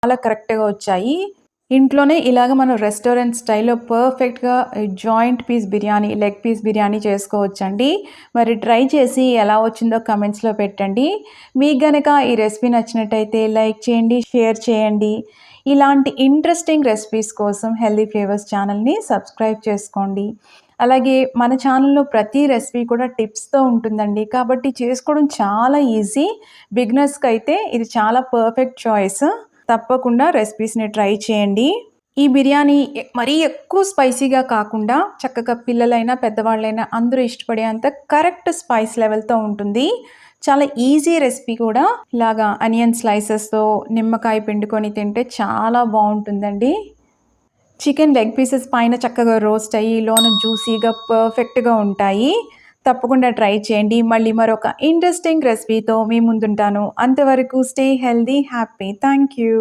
చాలా కరెక్ట్‌గా వచ్చాయి. ఇంట్లోనే ఇలాగ మనం రెస్టారెంట్ స్టైల్‌లో పర్ఫెక్ట్‌గా joint piece biryani, leg piece biryani చేసుకోవచ్చండి. మరి ట్రై చేసి ఎలా వచ్చిందో కామెంట్స్‌లో పెట్టండి. మీకు గనక ఈ రెసిపీ నచ్చినట్టయితే లైక్ చేయండి, షేర్ చేయండి. ఇలాంటి ఇంట్రెస్టింగ్ రెసిపీస్ కోసం హెల్తీ ఫ్లేవర్స్ ఛానల్‌ని సబ్స్క్రైబ్ చేసుకోండి. అలాగే మన ఛానల్‌లో ప్రతి రెసిపీ కూడా టిప్స్‌తో ఉంటుందండి. కాబట్టి చేసుకోవడం చాలా ఈజీ. బిగినర్స్‌కైతే ఇది చాలా పర్ఫెక్ట్ చాయిస్. తప్పకుండా రెసిపీస్‌ని ట్రై చేయండి. ఈ బిర్యానీ మరీ ఎక్కువ స్పైసీగా కాకుండా చక్కగా పిల్లలైనా, పెద్దవాళ్ళైనా అందరూ ఇష్టపడేంత కరెక్ట్ స్పైస్ లెవెల్‌తో ఉంటుంది. చాలా ఈజీ రెసిపీ కూడా. ఇలాగా అనియన్ స్లైసెస్‌తో నిమ్మకాయ పిండుకొని తింటే చాలా బావుంటుందండి. చికెన్ లెగ్ పీసెస్ పైన చక్కగా రోస్ట్ అయ్యి, లోన జ్యూసీగా పర్ఫెక్ట్‌గా ఉంటాయి. తప్పకుండా ట్రై చేయండి. మళ్ళీ మరొక ఇంట్రెస్టింగ్ రెసిపీతో మీ ముందుంటాను. అంతవరకు stay healthy, happy. Thank you.